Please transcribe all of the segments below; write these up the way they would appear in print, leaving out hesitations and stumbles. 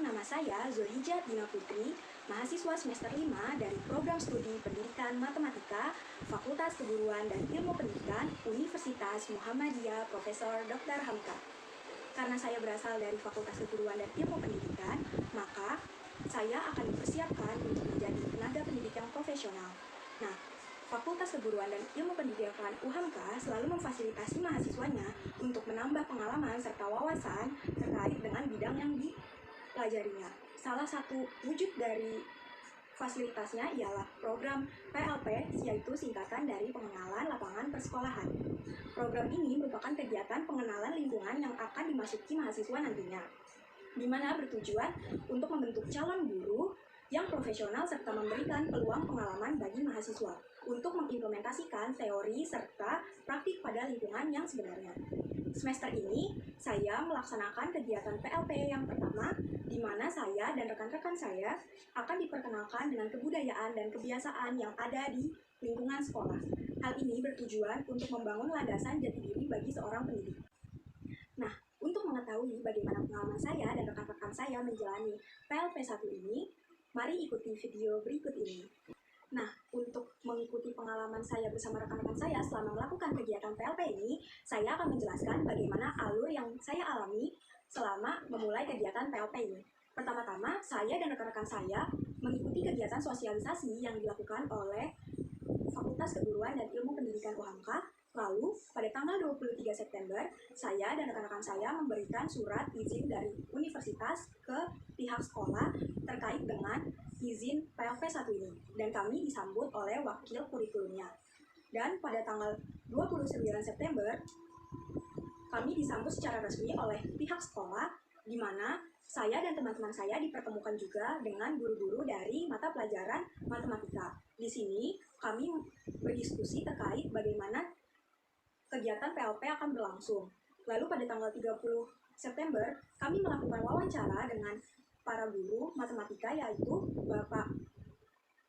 nama saya Zulhijjah Dina Putri, mahasiswa semester 5 dari Program Studi Pendidikan Matematika, Fakultas Keguruan dan Ilmu Pendidikan, Universitas Muhammadiyah Profesor Dr. Hamka. Karena saya berasal dari Fakultas Keguruan dan Ilmu Pendidikan, maka saya akan dipersiapkan untuk menjadi tenaga pendidik yang profesional. Nah, Fakultas Keguruan dan Ilmu Pendidikan UHAMKA selalu memfasilitasi mahasiswanya untuk menambah pengalaman serta wawasan terkait dengan bidang yang dipelajarinya. Salah satu wujud dari fasilitasnya ialah program PLP, yaitu singkatan dari Pengenalan Lapangan Persekolahan. Program ini merupakan kegiatan pengenalan lingkungan yang akan dimasuki mahasiswa nantinya, di mana bertujuan untuk membentuk calon guru yang profesional serta memberikan peluang pengalaman bagi mahasiswa untuk mengimplementasikan teori serta praktik pada lingkungan yang sebenarnya. Semester ini, saya melaksanakan kegiatan PLP yang pertama, di mana saya dan rekan-rekan saya akan diperkenalkan dengan kebudayaan dan kebiasaan yang ada di lingkungan sekolah. Hal ini bertujuan untuk membangun landasan jati diri bagi seorang pendidik. Nah, untuk mengetahui bagaimana pengalaman saya dan rekan-rekan saya menjalani PLP 1 ini, mari ikuti video berikut ini. Nah, untuk mengikuti pengalaman saya bersama rekan-rekan saya selama melakukan kegiatan PLP ini, saya akan menjelaskan bagaimana alur yang saya alami selama memulai kegiatan PLP ini. Pertama-tama, saya dan rekan-rekan saya mengikuti kegiatan sosialisasi yang dilakukan oleh Fakultas Keguruan dan Ilmu Pendidikan UHAMKA. Lalu, pada tanggal 23 September, saya dan rekan-rekan saya memberikan surat izin dari universitas ke pihak sekolah terkait dengan izin PLP 1 ini. Dan kami disambut oleh wakil kurikulumnya. Dan pada tanggal 29 September, kami disambut secara resmi oleh pihak sekolah, di mana saya dan teman-teman saya dipertemukan juga dengan guru-guru dari mata pelajaran matematika. Di sini, kami berdiskusi terkait bagaimana kegiatan PLP akan berlangsung. Lalu pada tanggal 30 September, kami melakukan wawancara dengan para guru matematika, yaitu Bapak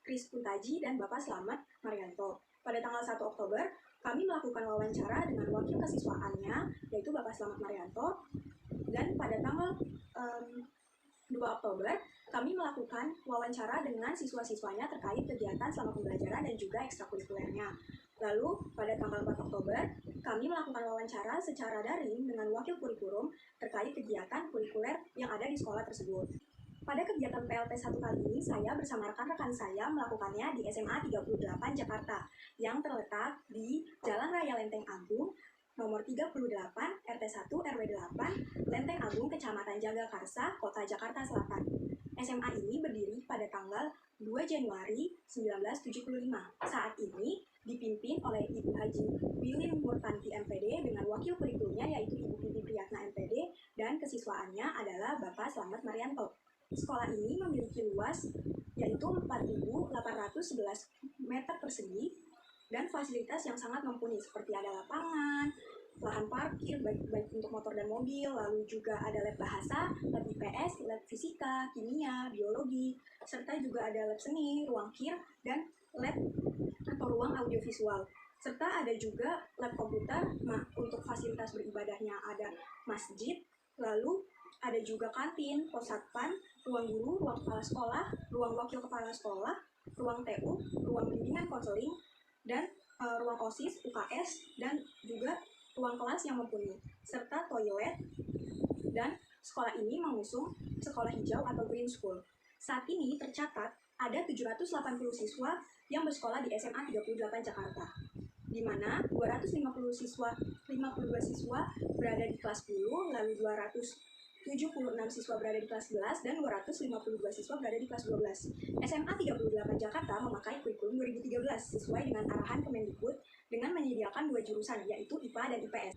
Kris Kuntaji dan Bapak Slamet Marianto. Pada tanggal 1 Oktober, kami melakukan wawancara dengan wakil kesiswaannya, yaitu Bapak Slamet Marianto. Dan pada tanggal 2 Oktober, kami melakukan wawancara dengan siswa-siswanya terkait kegiatan selama pembelajaran dan juga ekstrakurikulernya. Lalu, pada tanggal 4 Oktober, kami melakukan wawancara secara daring dengan wakil kurikulum terkait kegiatan kurikuler yang ada di sekolah tersebut. Pada kegiatan PLP 1 kali ini, saya bersama rekan-rekan saya melakukannya di SMA 38 Jakarta, yang terletak di Jalan Raya Lenteng Agung, nomor 38, RT 1, RW 8, Lenteng Agung, Kecamatan Jagakarsa, Kota Jakarta Selatan. SMA ini berdiri pada tanggal 2 Januari 1975. Saat ini dipimpin oleh Ibu Haji Wilin Murtanti MPD dengan wakil kurikulumnya yaitu Ibu Pipi Priyatna MPD dan kesiswaannya adalah Bapak Slamet Marianto. Sekolah ini memiliki luas yaitu 4.811 meter persegi dan fasilitas yang sangat mumpuni seperti ada lapangan, lahan parkir baik untuk motor dan mobil, lalu juga ada lab bahasa, lab IPS, lab fisika, kimia, biologi, serta juga ada lab seni, ruang kir, dan lab atau ruang audiovisual. Serta ada juga lab komputer. Nah, untuk fasilitas beribadahnya ada masjid, lalu ada juga kantin, pos satpam, ruang guru, ruang kepala sekolah, ruang wakil kepala sekolah, ruang TU, ruang bimbingan konseling, dan ruang OSIS, UKS, dan juga ruang kelas yang mumpuni, serta toilet. Dan sekolah ini mengusung sekolah hijau atau green school. Saat ini tercatat ada 780 siswa yang bersekolah di SMA 38 Jakarta, di mana 52 siswa berada di kelas 10, lalu 276 siswa berada di kelas 11, dan 252 siswa berada di kelas 12. SMA 38 Jakarta memakai kurikulum 2013 sesuai dengan arahan Kemendikbud dengan menyediakan 2 jurusan, yaitu IPA dan IPS.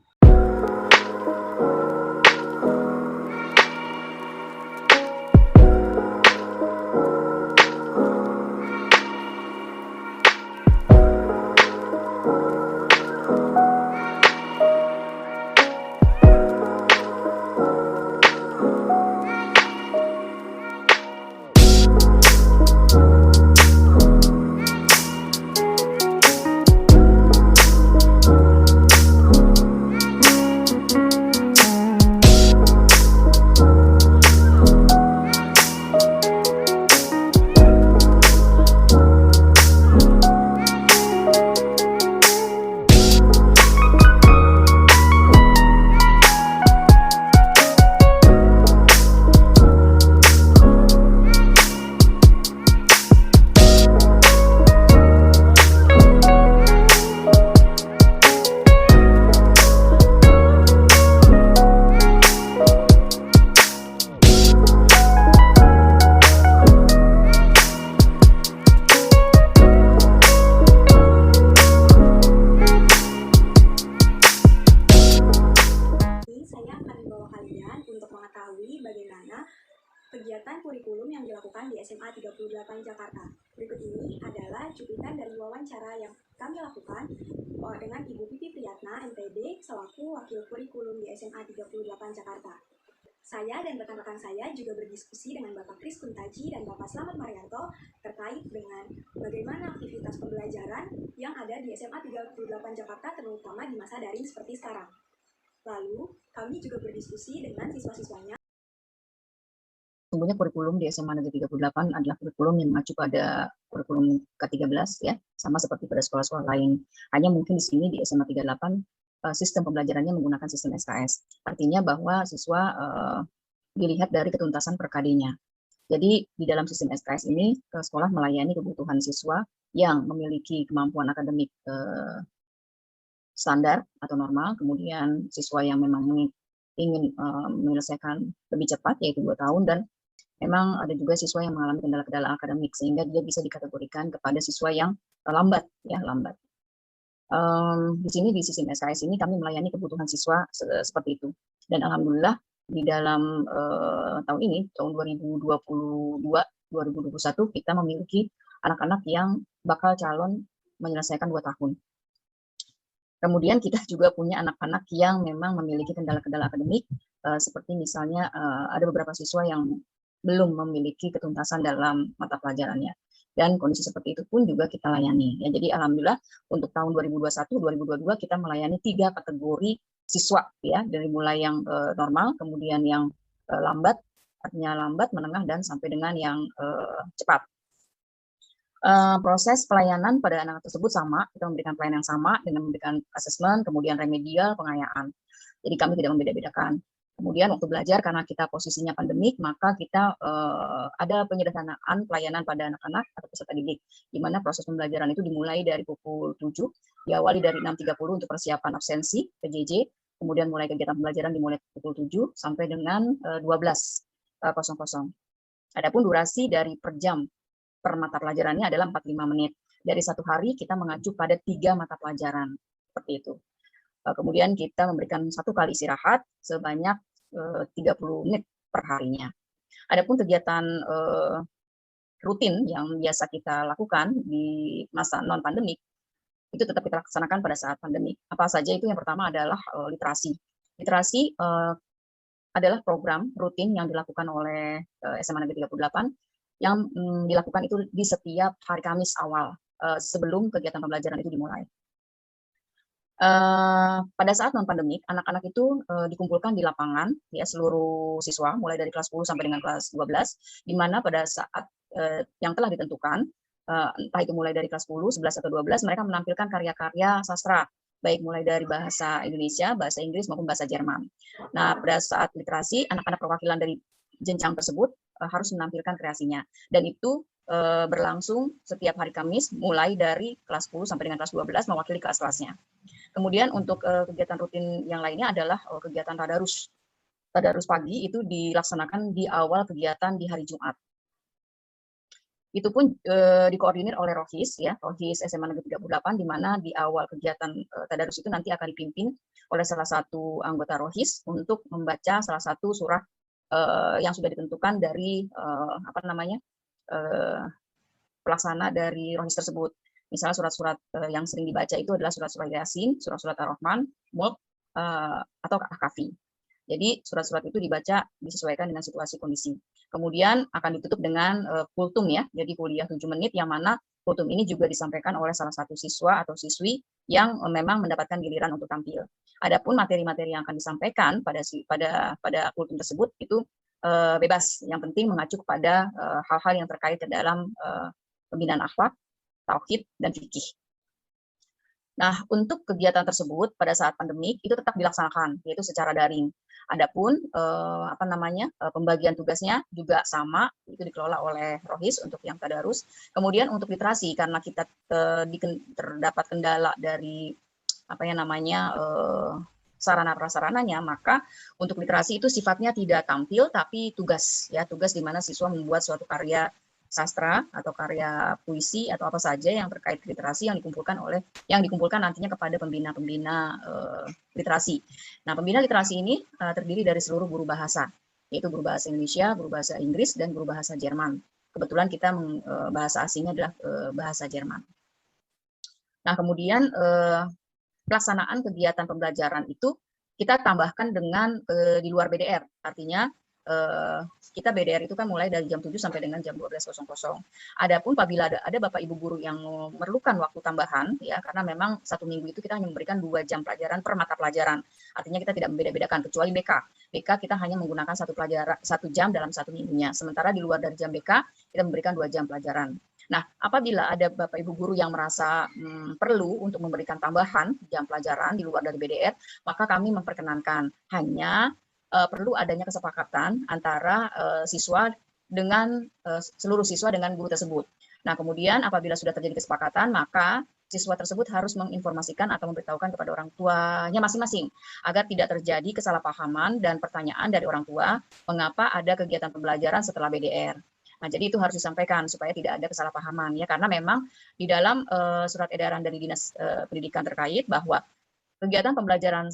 kegiatan kurikulum yang dilakukan di SMA 38 Jakarta. Berikut ini adalah cuplikan dari wawancara yang kami lakukan dengan Ibu Pipi Priyatna, MPD, selaku Wakil Kurikulum di SMA 38 Jakarta. Saya dan rekan-rekan saya juga berdiskusi dengan Bapak Kris Kuntaji dan Bapak Slamet Marianto terkait dengan bagaimana aktivitas pembelajaran yang ada di SMA 38 Jakarta, terutama di masa daring seperti sekarang. Lalu, kami juga berdiskusi dengan siswa-siswanya. Sesungguhnya kurikulum di SMA Negeri 38 adalah kurikulum yang mengacu pada kurikulum ke-13 ya, sama seperti pada sekolah-sekolah lain. Hanya mungkin di sini di SMA 38 sistem pembelajarannya menggunakan sistem SKS. Artinya bahwa siswa dilihat dari ketuntasan per KD-nya. Jadi di dalam sistem SKS ini sekolah melayani kebutuhan siswa yang memiliki kemampuan akademik standar atau normal, kemudian siswa yang memang ingin menyelesaikan lebih cepat yaitu 2 tahun, dan memang ada juga siswa yang mengalami kendala-kendala akademik sehingga dia bisa dikategorikan kepada siswa yang lambat ya, lambat. Di sini di sistem SKS ini kami melayani kebutuhan siswa seperti itu, dan alhamdulillah di dalam tahun ini, tahun 2022-2021 kita memiliki anak-anak yang bakal calon menyelesaikan 2 tahun. Kemudian kita juga punya anak-anak yang memang memiliki kendala-kendala akademik, seperti misalnya ada beberapa siswa yang belum memiliki ketuntasan dalam mata pelajarannya. Dan kondisi seperti itu pun juga kita layani. Ya, jadi alhamdulillah untuk tahun 2021-2022 kita melayani 3 kategori siswa ya, dari mulai yang normal, kemudian yang lambat, artinya lambat, menengah, dan sampai dengan yang cepat. Proses pelayanan pada anak tersebut sama, kita memberikan pelayanan yang sama dengan memberikan asesmen, kemudian remedial, pengayaan. Jadi kami tidak membeda-bedakan. Kemudian waktu belajar, karena kita posisinya pandemik, maka kita ada penyederhanaan pelayanan pada anak-anak atau peserta didik, di mana proses pembelajaran itu dimulai dari pukul 7, diawali dari 6.30 untuk persiapan absensi, PJJ, kemudian mulai kegiatan pembelajaran dimulai pukul 7 sampai dengan 12.00. Adapun durasi dari per jam per mata pelajarannya adalah 45 menit. Dari 1 hari kita mengacu pada 3 mata pelajaran, seperti itu. Kemudian kita memberikan 1 kali istirahat sebanyak 30 menit per harinya. Adapun kegiatan rutin yang biasa kita lakukan di masa non-pandemik, itu tetap kita laksanakan pada saat pandemik. Apa saja itu? Yang pertama adalah literasi. Literasi adalah program rutin yang dilakukan oleh SMA Negeri 38 yang dilakukan itu di setiap hari Kamis awal sebelum kegiatan pembelajaran itu dimulai. Pada saat non-pandemik, anak-anak itu dikumpulkan di lapangan, ya, seluruh siswa, mulai dari kelas 10 sampai dengan kelas 12, di mana pada saat yang telah ditentukan, entah itu mulai dari kelas 10, 11, atau 12, mereka menampilkan karya-karya sastra, baik mulai dari bahasa Indonesia, bahasa Inggris, maupun bahasa Jerman. Nah, pada saat literasi, anak-anak perwakilan dari jenjang tersebut harus menampilkan kreasinya, dan itu berlangsung setiap hari Kamis mulai dari kelas 10 sampai dengan kelas 12 mewakili kelas-kelasnya. Kemudian untuk kegiatan rutin yang lainnya adalah kegiatan tadarus. Tadarus pagi itu dilaksanakan di awal kegiatan di hari Jumat. Itu pun dikoordinir oleh Rohis ya, Rohis SMA Negeri 38, di mana di awal kegiatan tadarus itu nanti akan dipimpin oleh salah satu anggota Rohis untuk membaca salah satu surah yang sudah ditentukan dari pelaksana dari Rohis tersebut. Misalnya surat-surat yang sering dibaca itu adalah surat-surat Yasin, surat-surat Ar-Rahman, Mulk, atau Kahfi. Jadi surat-surat itu dibaca disesuaikan dengan situasi kondisi. Kemudian akan ditutup dengan kultum ya, jadi kuliah 7 menit, yang mana kultum ini juga disampaikan oleh salah satu siswa atau siswi yang memang mendapatkan giliran untuk tampil. Adapun materi-materi yang akan disampaikan pada kultum tersebut itu bebas, yang penting mengacu kepada hal-hal yang terkait ke dalam pembinaan akhlak, tauhid, dan fikih. Nah, untuk kegiatan tersebut pada saat pandemik itu tetap dilaksanakan, yaitu secara daring. Adapun pembagian tugasnya juga sama, itu dikelola oleh Rohis untuk yang tadarus. Kemudian untuk literasi, karena kita terdapat kendala dari sarana prasarananya, maka untuk literasi itu sifatnya tidak tampil tapi tugas ya, tugas di mana siswa membuat suatu karya sastra atau karya puisi atau apa saja yang terkait literasi yang dikumpulkan nantinya kepada pembina literasi. Nah, pembina literasi ini terdiri dari seluruh guru bahasa yaitu guru bahasa Indonesia, guru bahasa Inggris, dan guru bahasa Jerman. Kebetulan kita bahasa asingnya adalah bahasa Jerman. Nah, kemudian pelaksanaan kegiatan pembelajaran itu kita tambahkan dengan di luar BDR, artinya kita BDR itu kan mulai dari jam 7 sampai dengan jam 12.00. Adapun apabila ada Bapak Ibu guru yang memerlukan waktu tambahan, ya karena memang 1 minggu itu kita hanya memberikan 2 jam pelajaran per mata pelajaran. Artinya kita tidak membeda-bedakan, kecuali BK. BK kita hanya menggunakan 1 jam dalam 1 minggunya. Sementara di luar dari jam BK, kita memberikan 2 jam pelajaran. Nah, apabila ada Bapak Ibu guru yang merasa perlu untuk memberikan tambahan jam pelajaran di luar dari BDR, maka kami memperkenankan hanya perlu adanya kesepakatan antara siswa dengan seluruh siswa dengan guru tersebut. Nah, kemudian apabila sudah terjadi kesepakatan, maka siswa tersebut harus menginformasikan atau memberitahukan kepada orang tuanya masing-masing agar tidak terjadi kesalahpahaman dan pertanyaan dari orang tua mengapa ada kegiatan pembelajaran setelah BDR. Nah, jadi itu harus disampaikan supaya tidak ada kesalahpahaman ya, karena memang di dalam surat edaran dari Dinas Pendidikan terkait bahwa kegiatan pembelajaran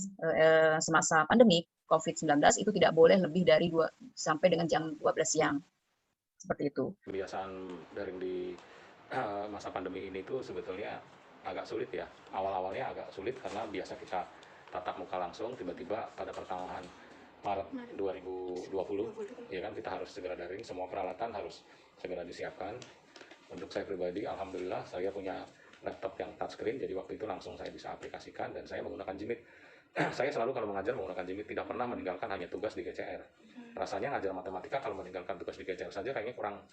semasa pandemi COVID-19 itu tidak boleh lebih dari sampai dengan jam 12 siang. Seperti itu. Kebiasaan daring di masa pandemi ini tuh sebetulnya agak sulit ya. Awal-awalnya agak sulit karena biasa kita tatap muka langsung, tiba-tiba pada pertengahan Maret 2020 ya kan kita harus segera daring, semua peralatan harus segera disiapkan. Untuk saya pribadi, alhamdulillah saya punya laptop yang touchscreen, jadi waktu itu langsung saya bisa aplikasikan dan saya menggunakan Jimit. Saya selalu kalau mengajar menggunakan Jimit, tidak pernah meninggalkan hanya tugas di GCR. Rasanya ngajar matematika kalau meninggalkan tugas di GCR saja kayaknya kurang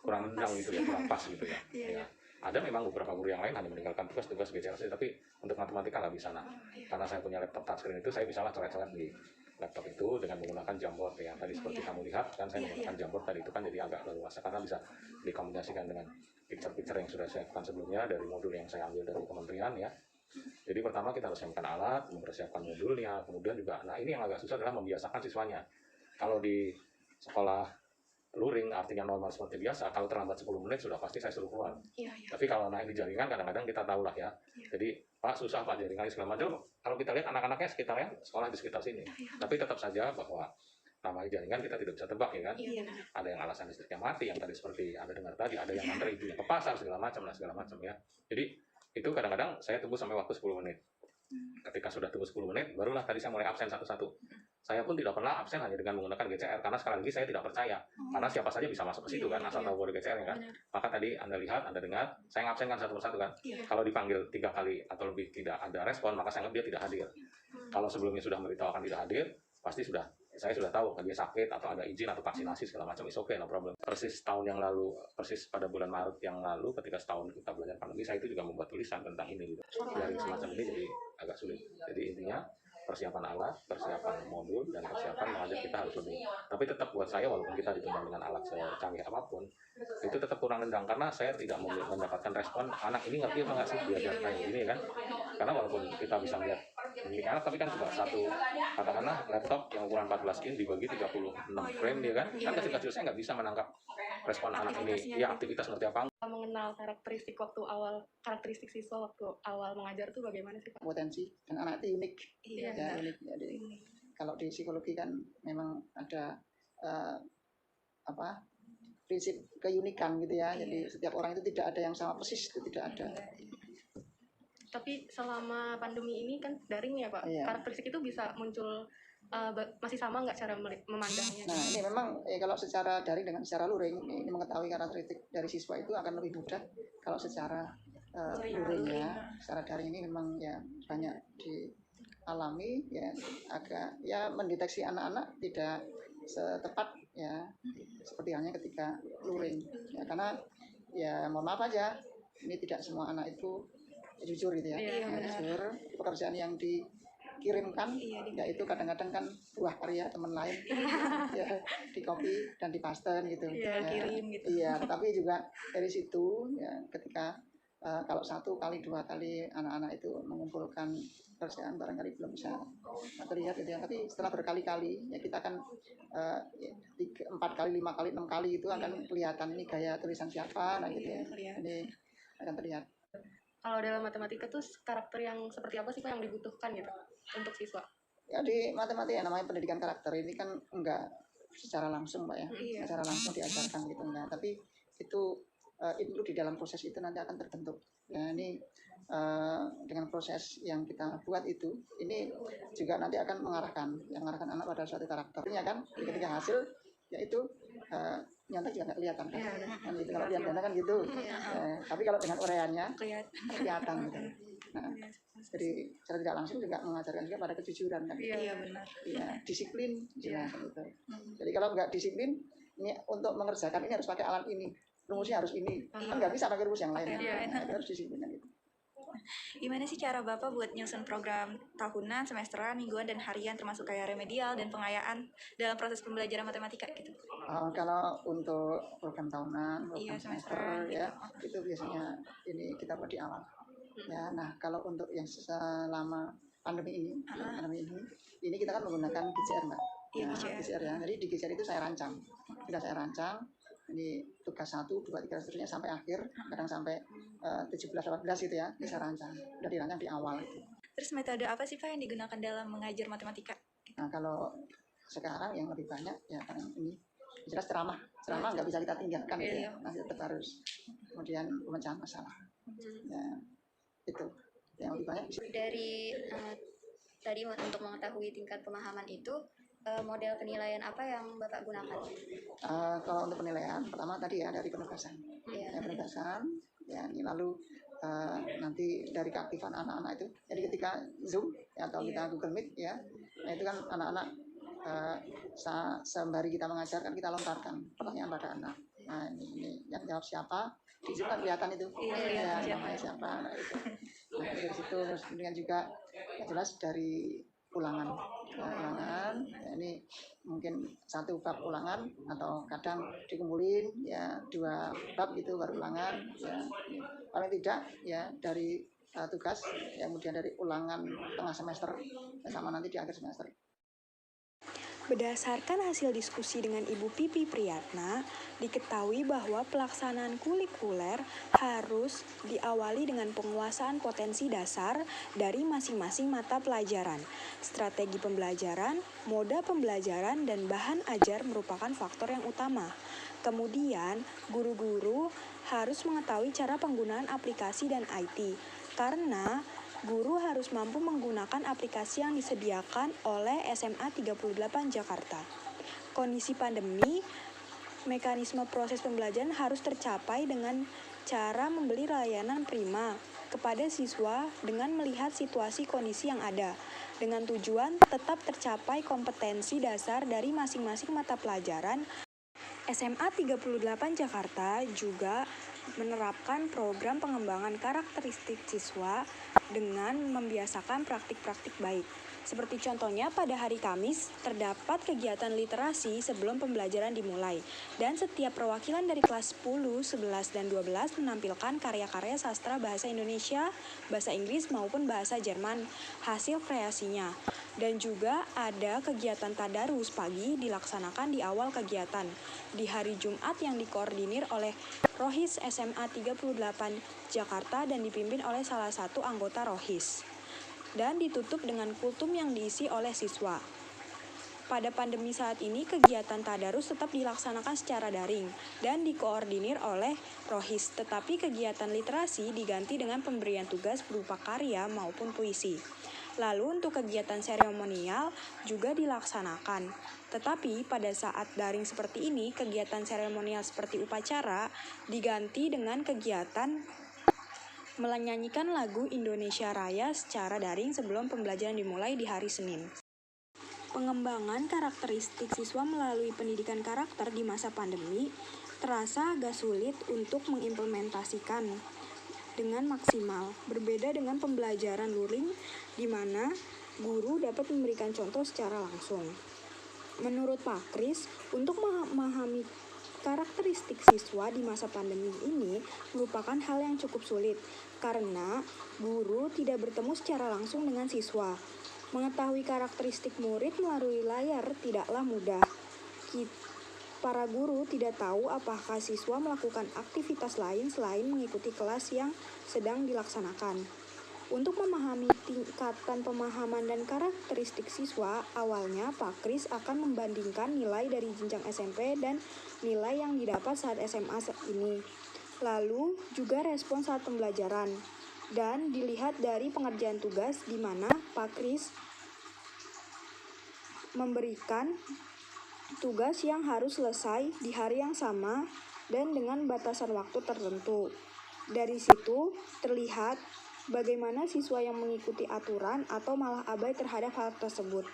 nendang gitu ya, kurang pas gitu ya. Ya. Ada memang beberapa guru yang lain hanya meninggalkan tugas GCR saja, tapi untuk matematika nggak bisa. Nah, karena saya punya laptop touchscreen itu, saya bisa lah coret-coret di laptop itu dengan menggunakan Jamboard ya. Tadi seperti kamu lihat kan saya menggunakan Jamboard tadi itu kan, jadi agak leluasa karena bisa dikombinasikan dengan picture-picture yang sudah saya lakukan sebelumnya dari modul yang saya ambil dari kementerian ya. Jadi pertama kita harus siapkan alat, mempersiapkan modulnya, kemudian juga, nah ini yang agak susah adalah membiasakan siswanya. Kalau di sekolah luring artinya normal seperti biasa, kalau terlambat 10 menit sudah pasti saya suruh keluar. Tapi kalau naik di jaringan kadang-kadang kita tahu lah ya. Jadi Pak susah Pak jaringan segala macam. Kalau kita lihat anak-anaknya sekitarnya sekolah di sekitar sini. Tapi tetap saja bahwa namanya jaringan kita tidak bisa tebak ya kan. Ada yang alasan listriknya mati, yang tadi seperti Anda dengar tadi, ada yang nganter ibunya ke pasar segala macam ya. Jadi itu kadang-kadang saya tunggu sampai waktu 10 menit. Ketika sudah tunggu 10 menit, barulah tadi saya mulai absen satu-satu. Saya pun tidak pernah absen hanya dengan menggunakan GCR, karena sekali lagi saya tidak percaya. Karena siapa saja bisa masuk ke situ kan, asal tahu kode GCR kan. Maka tadi Anda lihat, Anda dengar, saya ngabsenkan satu persatu kan. Kalau dipanggil 3 kali atau lebih tidak ada respon, maka saya anggap dia tidak hadir. Kalau sebelumnya sudah memberitahu akan tidak hadir, pasti saya sudah tahu dia sakit atau ada izin atau vaksinasi segala macam, is okay, no problem. Persis tahun yang lalu, persis pada bulan Maret yang lalu ketika setahun kita belajar pandemi, saya itu juga membuat tulisan tentang ini gitu. Dari semacam ini jadi agak sulit. Jadi intinya persiapan alat, persiapan modul, dan persiapan mengajar kita harus lebih. Tapi tetap buat saya walaupun kita ditunjang dengan alat secanggih apapun, itu tetap kurang nendang karena saya tidak mendapatkan respon anak ini ngerti apa nggak sih belajar kayak gini kan. Karena walaupun kita bisa melihat ini anak, tapi kan cuma satu, katakanlah laptop yang ukuran 14 in dibagi 36 frame dia kan kecil-kecil, saya nggak bisa menangkap respon anak ini, ya aktivitas ngerti apa. Mengenal karakteristik karakteristik siswa waktu awal mengajar tuh bagaimana sih Pak? Potensi dan anak itu unik, unik. Jadi kalau di psikologi kan memang ada prinsip keunikan gitu ya. Jadi setiap orang itu tidak ada yang sama persis, itu tidak ada. Tapi selama pandemi ini kan daring ya Pak, karakteristik itu bisa muncul masih sama nggak cara memandangnya? Nah ini memang kalau secara daring dengan secara luring, ini mengetahui karakteristik dari siswa itu akan lebih mudah kalau secara luring ya. Secara daring ini memang ya banyak dialami ya, agak ya mendeteksi anak-anak tidak setepat ya seperti halnya ketika luring ya, karena ya mohon maaf aja ini tidak semua anak itu jujur gitu ya, jujur. Pekerjaan yang dikirimkan yaitu kadang-kadang kan buah karya teman lain ya, di copy dan di paste gitu kirim gitu. Iya, tetapi juga dari situ ya ketika kalau 1 kali 2 kali anak-anak itu mengumpulkan pekerjaan barangkali belum bisa terlihat gitu ya, tapi setelah berkali-kali ya kita akan 4 kali 5 kali 6 kali itu akan kelihatan ini gaya tulisan siapa, nah gitu ya, ini akan terlihat. Kalau dalam matematika tuh karakter yang seperti apa sih Pak yang dibutuhkan gitu untuk siswa? Ya di matematika namanya pendidikan karakter ini kan enggak secara langsung Pak ya, secara langsung diajarkan gitu enggak, tapi itu di dalam proses itu nanti akan terbentuk ya. Ini dengan proses yang kita buat itu, ini juga nanti akan mengarahkan anak pada suatu karakternya kan. Ketika hasil yaitu nyata juga nggak kelihatan kan, gitu. Kalau kelihatan kan gitu, tapi kalau dengan uraiannya kelihatan gitu. Nah, jadi secara tidak langsung juga mengajarkan juga pada kejujuran kan. Iya benar. Iya, disiplin jelas gitu. Jadi kalau nggak disiplin, ini untuk mengerjakan ini harus pakai alat ini, rumusnya harus ini, kan nggak bisa pakai rumus yang lain. Nah, harus disiplin kan gitu. Gimana sih cara Bapak buat nyusun program tahunan, semesteran, mingguan, dan harian termasuk kayak remedial dan pengayaan dalam proses pembelajaran matematika gitu? Kalau untuk program tahunan, program semester ya, itu biasanya ini kita buat di awal. Ya, nah kalau untuk yang selama pandemi ini kita kan menggunakan GCR Mbak. Iya, GCR ya. Jadi di GCR itu saya rancang. Ini tugas 1, 2, 3 seterusnya sampai akhir, kadang sampai 17-18 gitu ya, bisa rancang. Udah dirancang di awal itu. Terus metode apa sih Pak yang digunakan dalam mengajar matematika? Nah kalau sekarang yang lebih banyak ya kan ini jelas ceramah nggak bisa kita tinggalkan gitu ya, masih tetap harus. Kemudian pemecahan masalah. Ya itu yang lebih banyak. Dari tadi untuk mengetahui tingkat pemahaman itu, model penilaian apa yang Bapak gunakan? Kalau untuk penilaian, pertama tadi ya dari penugasan. Ya, penugasan, ya ini lalu nanti dari keaktifan anak-anak itu. Jadi ketika Zoom ya, atau kita Google Meet ya, nah itu kan anak-anak sembari kita mengajarkan kita lontarkan pertanyaan pada anak. Nah ini yang jawab siapa? Di Zoom kan kelihatan itu. Ya, namanya siapa? Nah itu. Nah dari situ terus kemudian juga jelas dari ulangan ya, ini mungkin 1 bab ulangan atau kadang dikumpulin ya 2 bab gitu baru ulangan ya, paling tidak ya dari tugas ya, kemudian dari ulangan tengah semester sama nanti di akhir semester. Berdasarkan hasil diskusi dengan Ibu Pipi Priyatna, diketahui bahwa pelaksanaan kurikuler harus diawali dengan penguasaan potensi dasar dari masing-masing mata pelajaran. Strategi pembelajaran, moda pembelajaran, dan bahan ajar merupakan faktor yang utama. Kemudian, guru-guru harus mengetahui cara penggunaan aplikasi dan IT, karena guru harus mampu menggunakan aplikasi yang disediakan oleh SMA 38 Jakarta. Kondisi pandemi, mekanisme proses pembelajaran harus tercapai dengan cara memberi layanan prima kepada siswa dengan melihat situasi kondisi yang ada, dengan tujuan tetap tercapai kompetensi dasar dari masing-masing mata pelajaran. SMA 38 Jakarta juga menerapkan program pengembangan karakteristik siswa dengan membiasakan praktik-praktik baik. Seperti contohnya pada hari Kamis, terdapat kegiatan literasi sebelum pembelajaran dimulai, dan setiap perwakilan dari kelas 10, 11, dan 12 menampilkan karya-karya sastra bahasa Indonesia, bahasa Inggris, maupun bahasa Jerman hasil kreasinya. Dan juga ada kegiatan tadarus pagi dilaksanakan di awal kegiatan, di hari Jumat yang dikoordinir oleh Rohis SMA 38 Jakarta dan dipimpin oleh salah satu anggota Rohis. Dan ditutup dengan kultum yang diisi oleh siswa. Pada pandemi saat ini, kegiatan tadarus tetap dilaksanakan secara daring dan dikoordinir oleh Rohis, tetapi kegiatan literasi diganti dengan pemberian tugas berupa karya maupun puisi. Lalu untuk kegiatan seremonial juga dilaksanakan. Tetapi pada saat daring seperti ini, kegiatan seremonial seperti upacara diganti dengan kegiatan menyanyikan lagu Indonesia Raya secara daring sebelum pembelajaran dimulai di hari Senin. Pengembangan karakteristik siswa melalui pendidikan karakter di masa pandemi terasa agak sulit untuk mengimplementasikan dengan maksimal. Berbeda dengan pembelajaran luring di mana guru dapat memberikan contoh secara langsung. Menurut Pak Kris, untuk memahami karakteristik siswa di masa pandemi ini merupakan hal yang cukup sulit karena guru tidak bertemu secara langsung dengan siswa. Mengetahui karakteristik murid melalui layar tidaklah mudah. Para guru tidak tahu apakah siswa melakukan aktivitas lain selain mengikuti kelas yang sedang dilaksanakan. Untuk memahami tingkatan pemahaman dan karakteristik siswa, awalnya Pak Kris akan membandingkan nilai dari jenjang SMP dan nilai yang didapat saat SMA ini. Lalu juga respon saat pembelajaran. Dan dilihat dari pengerjaan tugas di mana Pak Kris memberikan tugas yang harus selesai di hari yang sama dan dengan batasan waktu tertentu. Dari situ terlihat bagaimana siswa yang mengikuti aturan atau malah abai terhadap hal tersebut.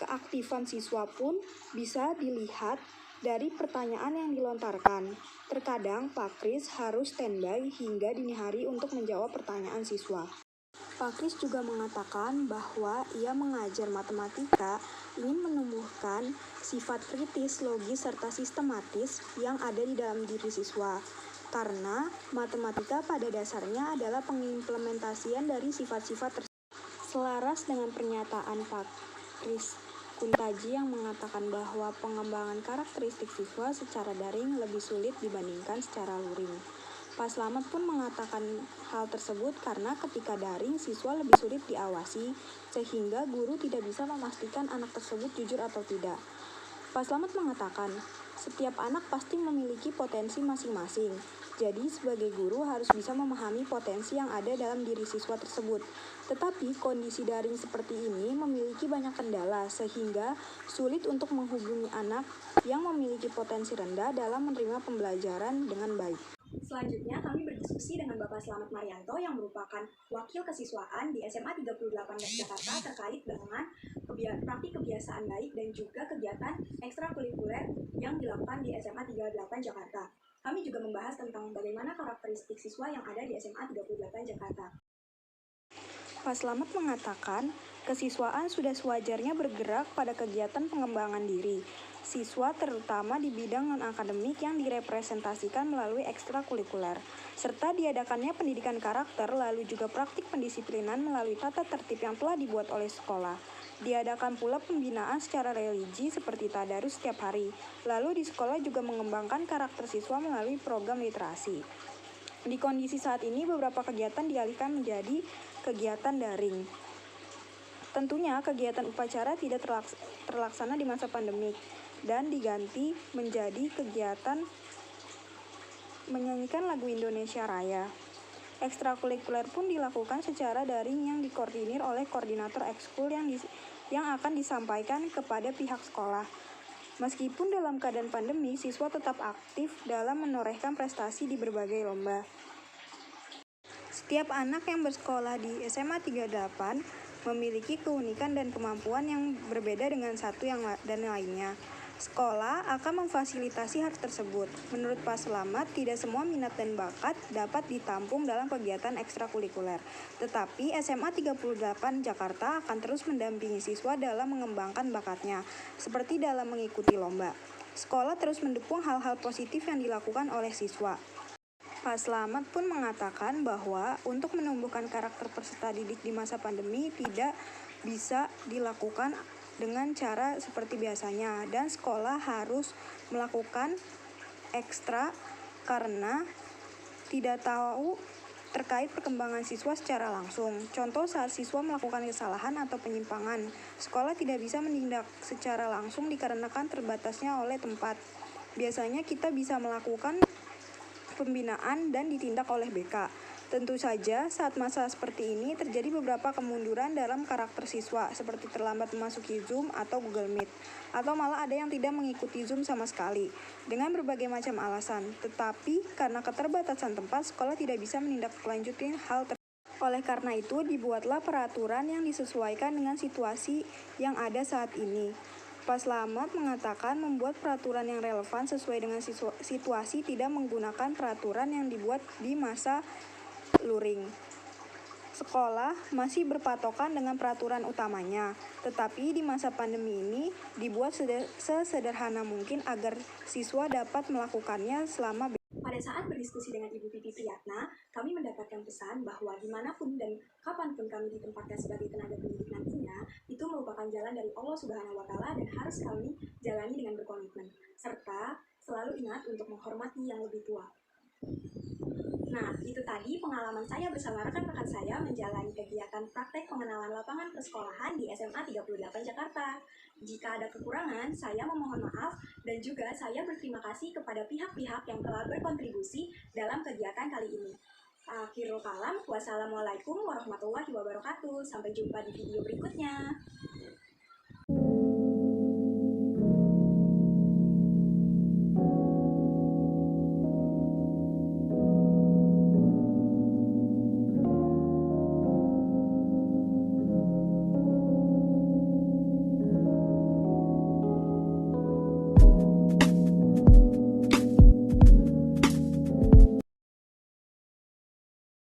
Keaktifan siswa pun bisa dilihat dari pertanyaan yang dilontarkan. Terkadang Pak Kris harus standby hingga dini hari untuk menjawab pertanyaan siswa. Pak Kris juga mengatakan bahwa ia mengajar matematika ingin menumbuhkan sifat kritis, logis, serta sistematis yang ada di dalam diri siswa. Karena matematika pada dasarnya adalah pengimplementasian dari sifat-sifat tersebut. Selaras dengan pernyataan Pak Kris Kuntaji yang mengatakan bahwa pengembangan karakteristik siswa secara daring lebih sulit dibandingkan secara luring. Pak Slamet pun mengatakan hal tersebut karena ketika daring siswa lebih sulit diawasi sehingga guru tidak bisa memastikan anak tersebut jujur atau tidak. Pak Slamet mengatakan, setiap anak pasti memiliki potensi masing-masing. Jadi sebagai guru harus bisa memahami potensi yang ada dalam diri siswa tersebut. Tetapi kondisi daring seperti ini memiliki banyak kendala sehingga sulit untuk menghubungi anak yang memiliki potensi rendah dalam menerima pembelajaran dengan baik. Selanjutnya kami berdiskusi dengan Bapak Slamet Marianto yang merupakan wakil kesiswaan di SMA 38 Jakarta terkait dengan praktik kebiasaan baik dan juga kegiatan ekstrakurikuler yang dilakukan di SMA 38 Jakarta. Kami juga membahas tentang bagaimana karakteristik siswa yang ada di SMA 38 Jakarta. Pak Slamet mengatakan, kesiswaan sudah sewajarnya bergerak pada kegiatan pengembangan diri. Siswa terutama di bidang non-akademik yang direpresentasikan melalui ekstrakurikuler, serta diadakannya pendidikan karakter lalu juga praktik pendisiplinan melalui tata tertib yang telah dibuat oleh sekolah. Diadakan pula pembinaan secara religi seperti tadarus setiap hari, lalu di sekolah juga mengembangkan karakter siswa melalui program literasi. Di kondisi saat ini beberapa kegiatan dialihkan menjadi kegiatan daring. Tentunya kegiatan upacara tidak terlaksana di masa pandemik dan diganti menjadi kegiatan menyanyikan lagu Indonesia Raya. Ekstrakurikuler pun dilakukan secara daring yang dikoordinir oleh koordinator ekskul yang akan disampaikan kepada pihak sekolah. Meskipun dalam keadaan pandemi, siswa tetap aktif dalam menorehkan prestasi di berbagai lomba. Setiap anak yang bersekolah di SMA 38 memiliki keunikan dan kemampuan yang berbeda dengan satu dan lainnya. Sekolah akan memfasilitasi hal tersebut. Menurut Pak Slamet, tidak semua minat dan bakat dapat ditampung dalam kegiatan ekstrakurikuler. Tetapi SMA 38 Jakarta akan terus mendampingi siswa dalam mengembangkan bakatnya, seperti dalam mengikuti lomba. Sekolah terus mendukung hal-hal positif yang dilakukan oleh siswa. Pak Slamet pun mengatakan bahwa untuk menumbuhkan karakter peserta didik di masa pandemi tidak bisa dilakukan dengan cara seperti biasanya dan sekolah harus melakukan ekstra karena tidak tahu terkait perkembangan siswa secara langsung. Contoh saat siswa melakukan kesalahan atau penyimpangan, sekolah tidak bisa menindak secara langsung dikarenakan terbatasnya oleh tempat. Biasanya kita bisa melakukan pembinaan dan ditindak oleh BK. Tentu saja saat masa seperti ini terjadi beberapa kemunduran dalam karakter siswa seperti terlambat memasuki Zoom atau Google Meet atau malah ada yang tidak mengikuti Zoom sama sekali dengan berbagai macam alasan. Tetapi karena keterbatasan tempat, sekolah tidak bisa menindaklanjuti hal tersebut. Oleh karena itu dibuatlah peraturan yang disesuaikan dengan situasi yang ada saat ini. Pak Slamet mengatakan membuat peraturan yang relevan sesuai dengan situasi, tidak menggunakan peraturan yang dibuat di masa luring. Sekolah masih berpatokan dengan peraturan utamanya, tetapi di masa pandemi ini dibuat sesederhana mungkin agar siswa dapat melakukannya selama. Pada saat berdiskusi dengan Ibu Pipi Priyatna, kami mendapatkan pesan bahwa dimanapun dan kapanpun kami ditempatkan sebagai tenaga pendidik nantinya, itu merupakan jalan dari Allah Subhanahu wa Ta'ala dan harus kami jalani dengan berkomitmen, serta selalu ingat untuk menghormati yang lebih tua. Nah, itu tadi pengalaman saya bersama rekan-rekan saya menjalani kegiatan praktek pengenalan lapangan persekolahan di SMA 38 Jakarta. Jika ada kekurangan, saya memohon maaf dan juga saya berterima kasih kepada pihak-pihak yang telah berkontribusi dalam kegiatan kali ini. Akhirul kalam, wassalamualaikum warahmatullahi wabarakatuh. Sampai jumpa di video berikutnya.